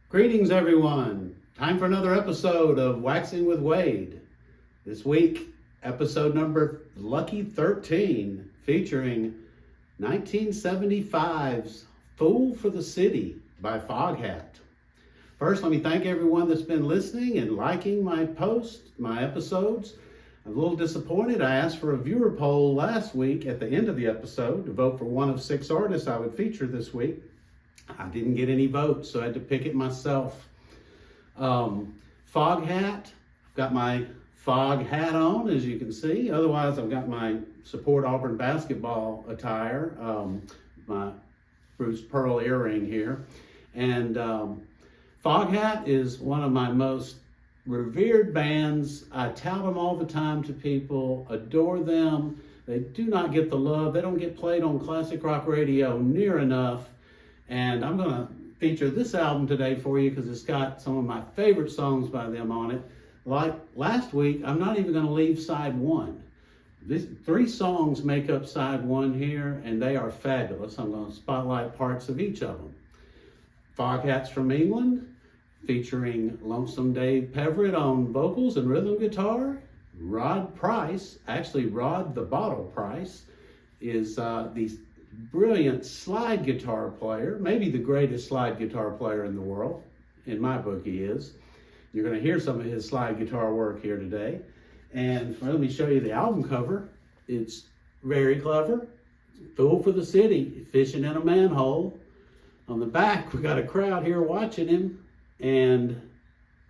Greetings, everyone. Time for another episode of Waxing with Wade. This week, episode number lucky 13, featuring 1975's Fool for the City by Foghat. First, let me thank everyone that's been listening and liking my posts, my episodes. I'm a little disappointed. I asked for a viewer poll last week at the end of the episode to vote for one of 6 artists I would feature this week. I didn't get any votes, so I had to pick it myself. Foghat, I've got my fog hat on, as you can see. Otherwise, I've got my Support Auburn basketball attire, my Bruce Pearl earring here. And Foghat is one of my most revered bands. I tout them all the time to people, adore them. They do not get the love. They don't get played on classic rock radio near enough. And I'm going to feature this album today for you because it's got some of my favorite songs by them on it. Like last week, I'm not even going to leave side 1. These 3 songs make up side 1 here, and they are fabulous. I'm going to spotlight parts of each of them. Foghat's from England, featuring Lonesome Dave Peverett on vocals and rhythm guitar. Rod Price, actually Rod the Bottle Price, is the brilliant slide guitar player, maybe the greatest slide guitar player in the world. In my book, he is. You're going to hear some of his slide guitar work here today. And let me show you the album cover. It's very clever. Fool for the City, fishing in a manhole. On the back, we got a crowd here watching him. And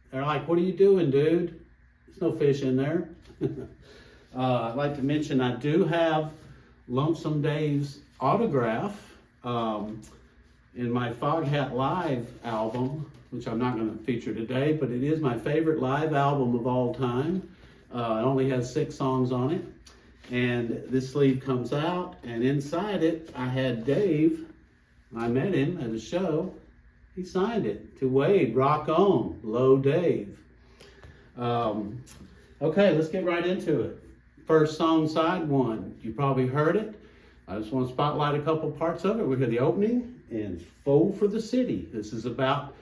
they're like, "What are you doing, dude? There's no fish in there." I'd like to mention I do have Lonesome Dave's autograph in my Foghat Live album, which I'm not going to feature today, but it is my favorite live album of all time. It only has 6 songs on it. And this sleeve comes out, and inside it, I had Dave. I met him at a show. He signed it to Wade, rock on, Low Dave. Okay, let's get right into it. First song, side 1. You probably heard it. I just want to spotlight a couple parts of it. We hear the opening and Fool for the City. This is about,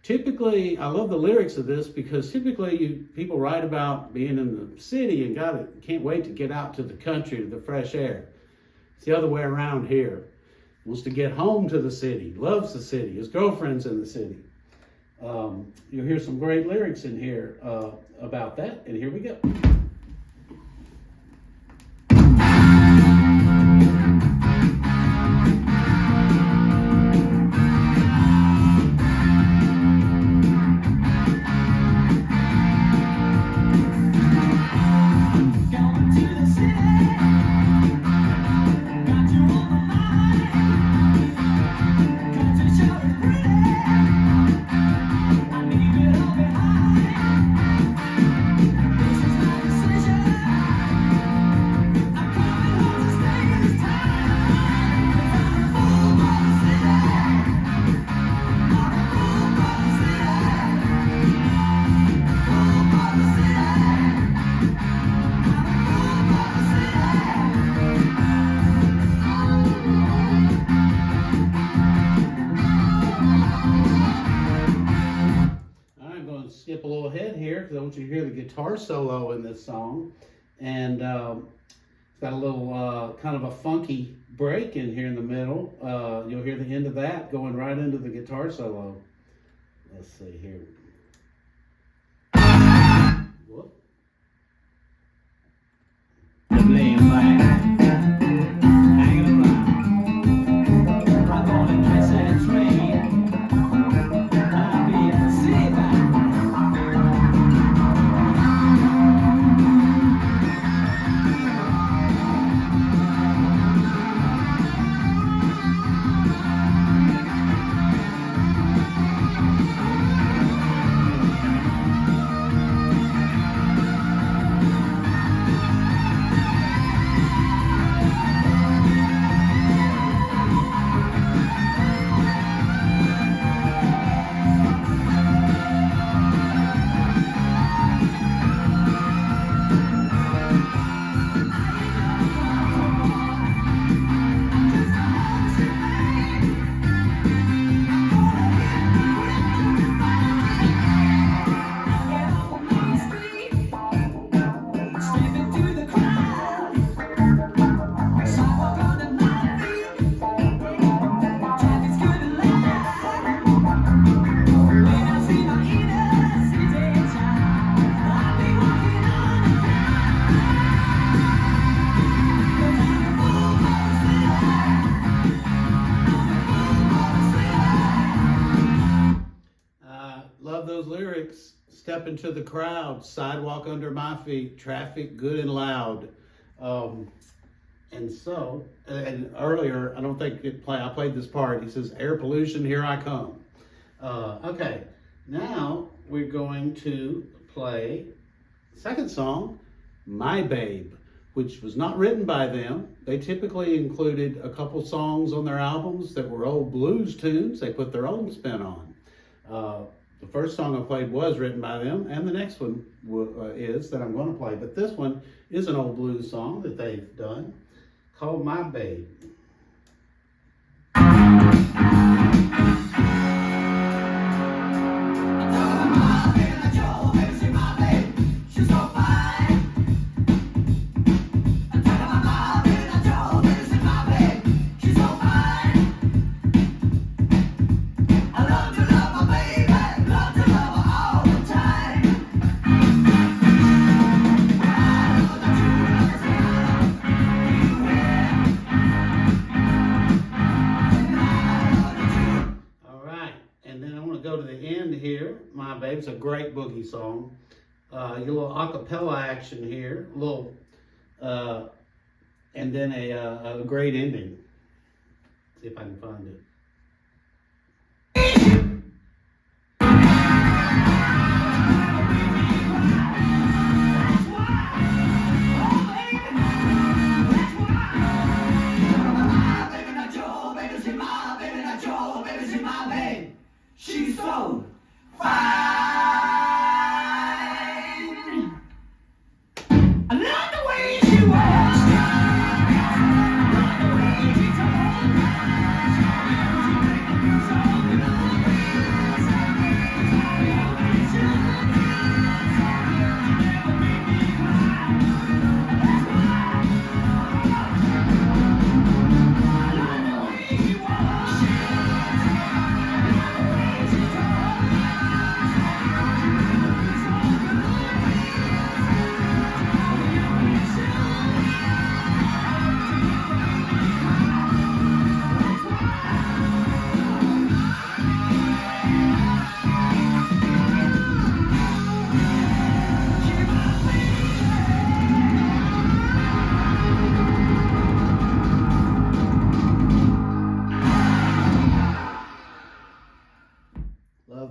typically, I love the lyrics of this because typically people write about being in the city and can't wait to get out to the country, to the fresh air. It's the other way around here. Wants to get home to the city, loves the city, his girlfriend's in the city. You'll hear some great lyrics in here about that, and here we go. Skip a little ahead here because I want you to hear the guitar solo in this song. And it's got a little kind of a funky break in here in the middle. You'll hear the end of that going right into the guitar solo. Let's see here. Whoop. love those lyrics. Step into the crowd, sidewalk under my feet, traffic good and loud. And earlier, I don't think I played this part. He says, air pollution, here I come. Okay, now we're going to play the second song, My Babe, which was not written by them. They typically included a couple songs on their albums that were old blues tunes they put their own spin on. The first song I played was written by them, and the next one is that I'm going to play. But this one is an old blues song that they've done called My Babe. My Babe's a great boogie song. Your little acapella action here, a little, and then a great ending. See if I can find it. She's so fine. I love the way she walks. Love the way she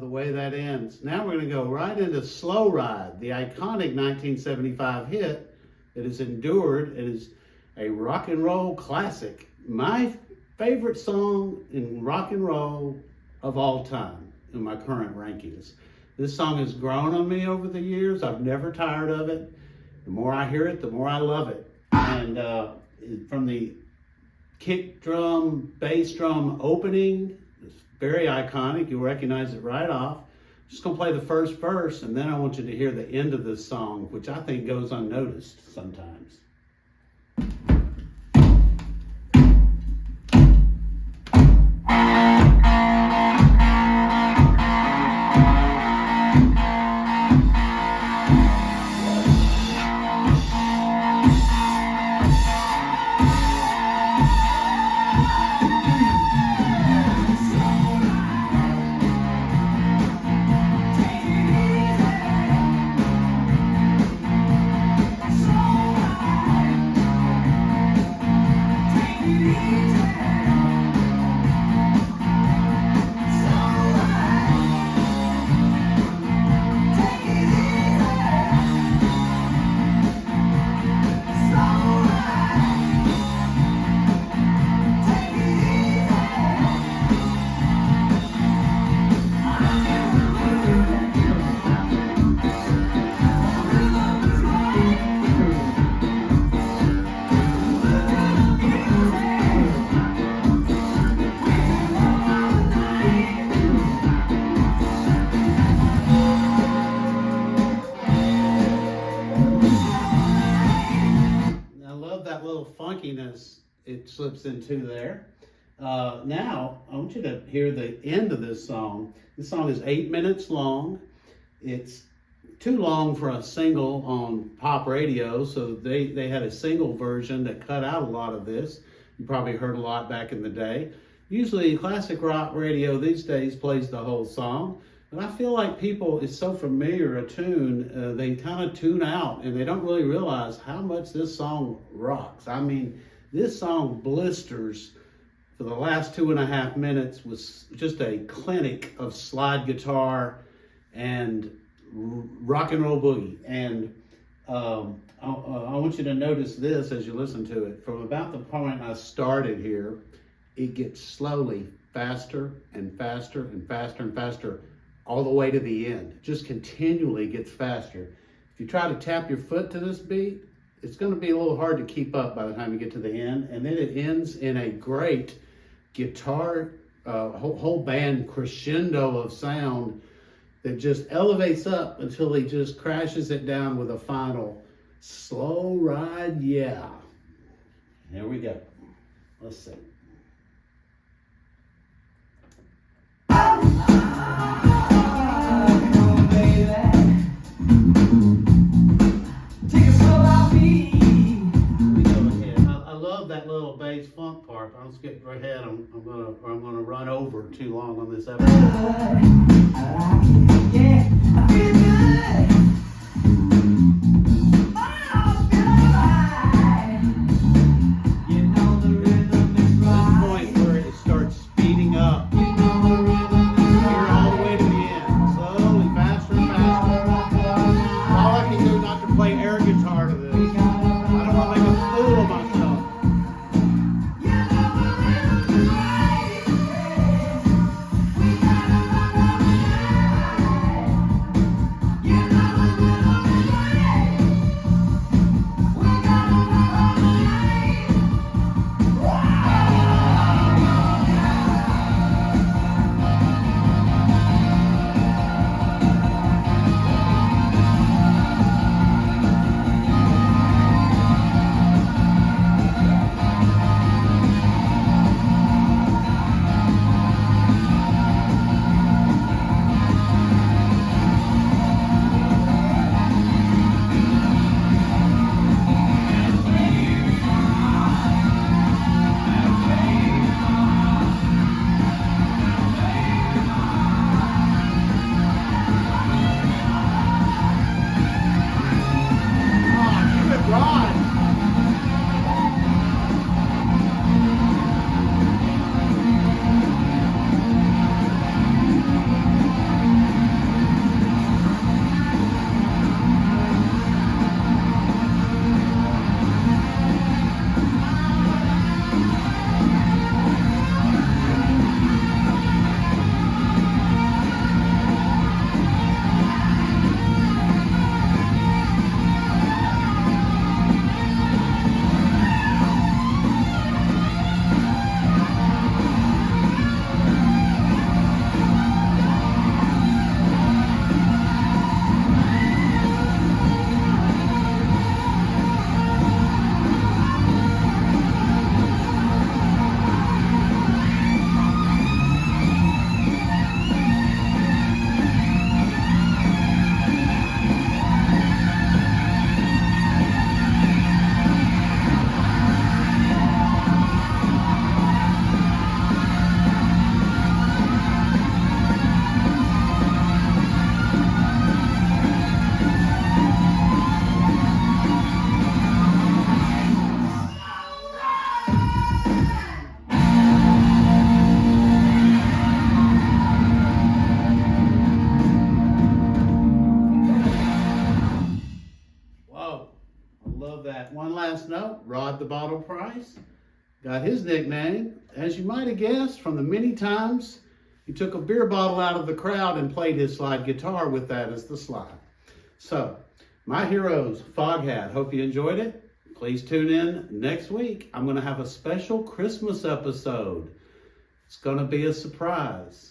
The way that ends. Now we're going to go right into Slow Ride, the iconic 1975 hit that has endured. It is a rock and roll classic. My favorite song in rock and roll of all time in my current rankings. This song has grown on me over the years. I've never tired of it. The more I hear it, the more I love it. And from the kick drum, bass drum opening, it's very iconic. You'll recognize it right off. Just gonna play the first verse, and then I want you to hear the end of this song, which I think goes unnoticed sometimes. Funkiness it slips into there. Now I want you to hear the end of this song. This song is 8 minutes long. It's too long for a single on pop radio, so they had a single version that cut out a lot of this. You probably heard a lot back in the day. Usually classic rock radio these days plays the whole song. But I feel like people, it's so familiar a tune, they kind of tune out and they don't really realize how much this song rocks. I mean, this song blisters for the last 2.5 minutes was just a clinic of slide guitar and rock and roll boogie. And I want you to notice this as you listen to it. From about the point I started here, it gets slowly faster and faster and faster and faster all the way to the end. It just continually gets faster. If you try to tap your foot to this beat, it's going to be a little hard to keep up by the time you get to the end. And then it ends in a great guitar, whole band crescendo of sound that just elevates up until he just crashes it down with a final slow ride, yeah. Here we go. Let's see. That little bass funk part. I'll skip right ahead. I'm gonna run over too long on this episode. Yeah, I feel good. Oh, I feel alright. You know the rhythm is right. This point where it starts speeding up. You know the rhythm is right. Here all the way to the end. Slowly, faster and faster. All I can do not to play air guitar to this. I don't want to make a fool of myself. One last note, Rod the Bottle Price got his nickname, as you might have guessed, from the many times he took a beer bottle out of the crowd and played his slide guitar with that as the slide. So, my heroes, Foghat, hope you enjoyed it. Please tune in next week. I'm going to have a special Christmas episode. It's going to be a surprise.